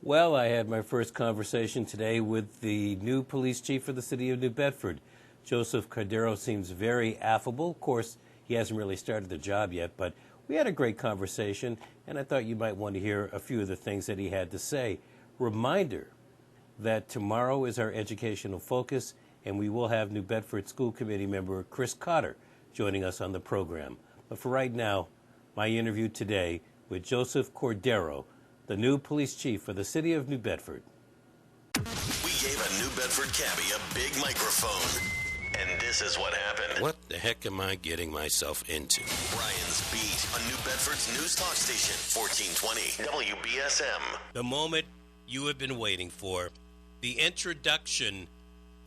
Well, I had my first conversation today with the new police chief for the City of New Bedford. Joseph Cordeiro seems very affable. Of course, he hasn't really started the job yet, but we had a great conversation, and I thought you might want to hear a few of the things that he had to say. Reminder that tomorrow is our educational focus, and we will have New Bedford School Committee member Chris Cotter joining us on the program. But for right now, my interview today with Joseph Cordeiro, the new police chief for the City of New Bedford. We gave a New Bedford cabbie a big microphone, and this is what happened. What the heck am I getting myself into? Brian's Beat on New Bedford's news talk station, 1420 WBSM. The moment you have been waiting for, the introduction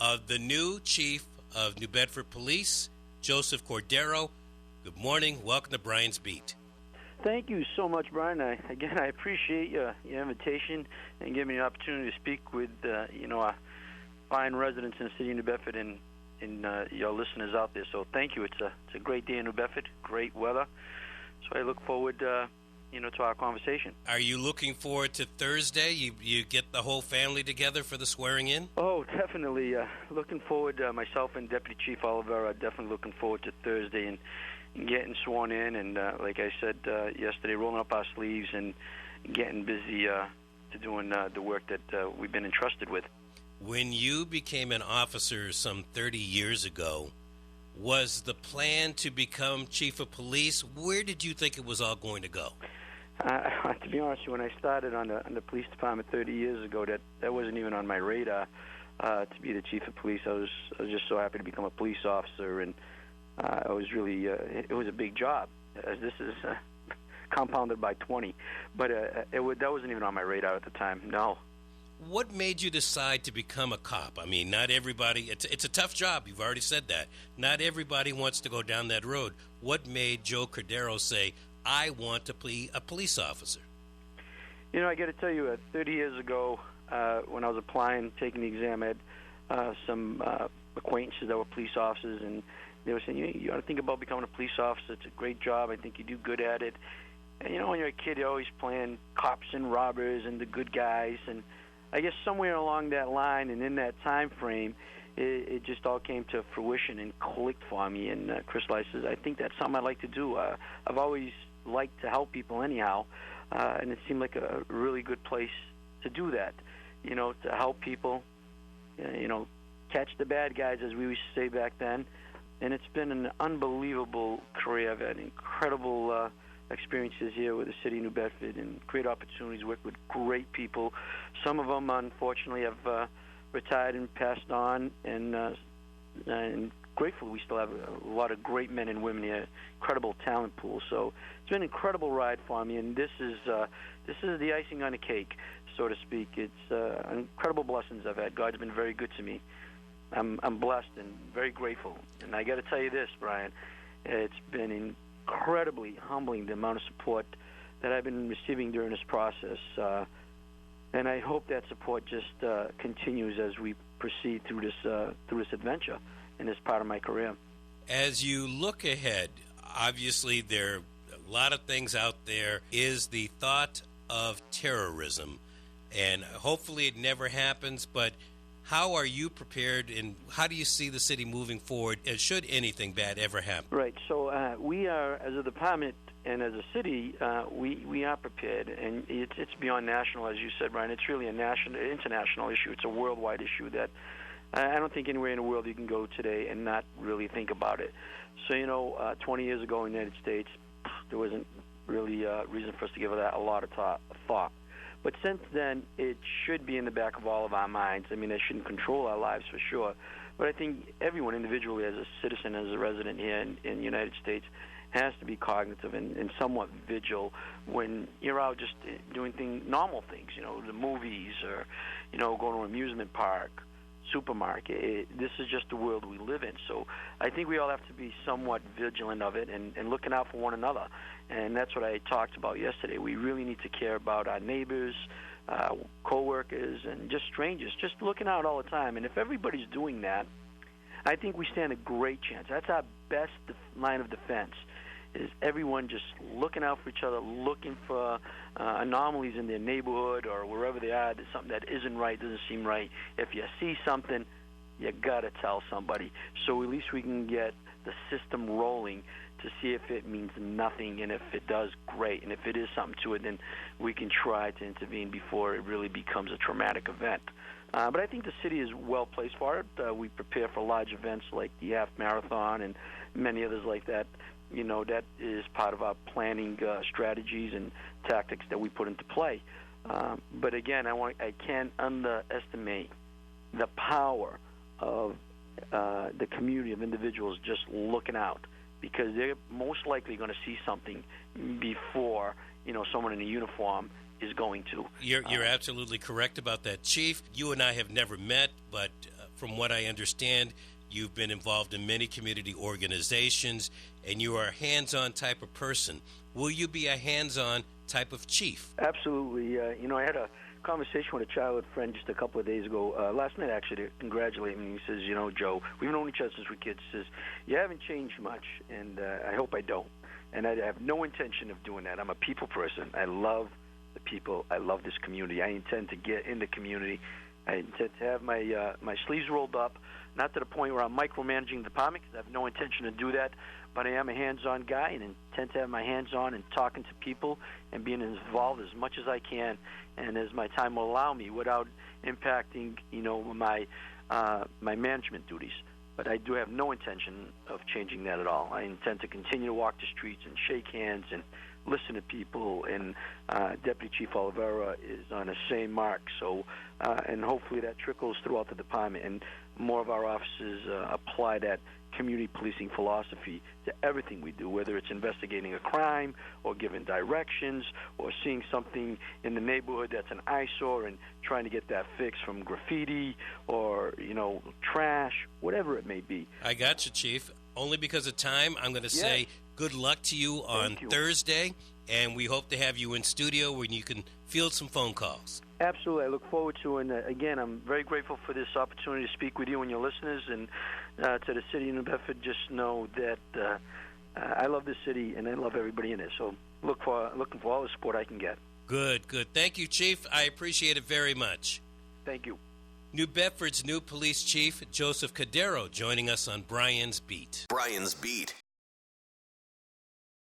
of the new chief of New Bedford Police, Joseph Cordeiro. Good morning. Welcome to Brian's Beat. Thank you so much, Brian. I appreciate your invitation and giving me the opportunity to speak with our fine residents in the city of New Bedford and your listeners out there. So thank you. It's a great day in New Bedford, great weather. So I look forward, to our conversation. Are you looking forward to Thursday? You get the whole family together for the swearing in? Oh, definitely. Looking forward. Myself and Deputy Chief Oliver are definitely looking forward to Thursday and getting sworn in, and like I said yesterday, rolling up our sleeves and getting busy to doing the work that we've been entrusted with. When you became an officer some 30 years ago, was the plan to become chief of police? Where did you think it was all going to go? To be honest, when I started on the police department 30 years ago, that wasn't even on my radar to be the chief of police. I was just so happy to become a police officer, and I was really, it was a big job. This is compounded by 20. But that wasn't even on my radar at the time, no. What made you decide to become a cop? I mean, not everybody, it's a tough job. You've already said that. Not everybody wants to go down that road. What made Joe Cordeiro say, I want to be a police officer? I got to tell you, 30 years ago, when I was applying, taking the exam, I had some acquaintances that were police officers, and they were saying, you ought to think about becoming a police officer. It's a great job. I think you do good at it. And, when you're a kid, you're always playing cops and robbers and the good guys. And I guess somewhere along that line and in that time frame, it just all came to fruition and clicked for me. And Chris says, I think that's something I'd like to do. I've always liked to help people anyhow, and it seemed like a really good place to do that, to help people, catch the bad guys, as we used to say back then. And it's been an unbelievable career. I've had incredible experiences here with the city of New Bedford and great opportunities to work with great people. Some of them, unfortunately, have retired and passed on, and gratefully we still have a lot of great men and women here, incredible talent pool. So it's been an incredible ride for me, and this is the icing on the cake, so to speak. It's incredible blessings I've had. God's been very good to me. I'm blessed and very grateful. And I got to tell you this, Brian, it's been incredibly humbling, the amount of support that I've been receiving during this process. And I hope that support just continues as we proceed through this adventure in this part of my career. As you look ahead, obviously there are a lot of things out there. Is the thought of terrorism, and hopefully it never happens, but how are you prepared, and how do you see the city moving forward should anything bad ever happen? Right. So we are, as a department and as a city, we are prepared, and it's beyond national, as you said, Brian. It's really an international issue. It's a worldwide issue that I don't think anywhere in the world you can go today and not really think about it. So, 20 years ago in the United States, there wasn't really a reason for us to give that a lot of thought. But since then, it should be in the back of all of our minds. I mean, it shouldn't control our lives for sure. But I think everyone individually, as a citizen, as a resident here in the United States, has to be cognitive and somewhat vigil when you're out just doing normal things, the movies or, going to an amusement park, supermarket. This is just the world we live in. So I think we all have to be somewhat vigilant of it and looking out for one another. And that's what I talked about yesterday. We really need to care about our neighbors, co-workers, and just strangers, just looking out all the time. And if everybody's doing that, I think we stand a great chance. That's our best line of defense. is everyone just looking out for each other, looking for anomalies in their neighborhood or wherever they are. There's something that isn't right, doesn't seem right. If you see something, you got to tell somebody. So at least we can get the system rolling to see if it means nothing, and if it does, great. And if it is something to it, then we can try to intervene before it really becomes a traumatic event. But I think the city is well placed for it. We prepare for large events like the half marathon and many others like that. You know, that is part of our planning strategies and tactics that we put into play. But again, I can't underestimate the power of the community of individuals just looking out, because they're most likely going to see something before, you know, someone in a uniform is going to. You're absolutely correct about that, Chief. You and I have never met, but from what I understand, you've been involved in many community organizations, and you are a hands-on type of person. Will you be a hands-on type of chief? Absolutely. You know, I had a conversation with a childhood friend just a couple of days ago, last night actually, to congratulate me. He says, you know, Joe, we've known each other since we were kids. He says, you haven't changed much, and I hope I don't. And I have no intention of doing that. I'm a people person. I love the people. I love this community. I intend to get in the community. I intend to have my sleeves rolled up, not to the point where I'm micromanaging the department, because I have no intention to do that, but I am a hands-on guy and intend to have my hands on and talking to people and being involved as much as I can and as my time will allow me without impacting, you know, my management duties. But I do have no intention of changing that at all. I intend to continue to walk the streets and shake hands and listen to people, and Deputy Chief Oliveira is on the same mark. So, and hopefully that trickles throughout the department, and more of our officers apply that community policing philosophy to everything we do, whether it's investigating a crime or giving directions or seeing something in the neighborhood that's an eyesore and trying to get that fixed, from graffiti or, you know, trash, whatever it may be. I got you, Chief. Only because of time, I'm going to say good luck to you on Thursday, and we hope to have you in studio when you can field some phone calls. Absolutely. I look forward to it. And again, I'm very grateful for this opportunity to speak with you and your listeners. And to the City of New Bedford, just know that I love this city and I love everybody in it. So looking for all the support I can get. Good. Thank you, Chief. I appreciate it very much. Thank you. New Bedford's new police chief, Joseph Cordeiro, joining us on Brian's Beat. Brian's Beat.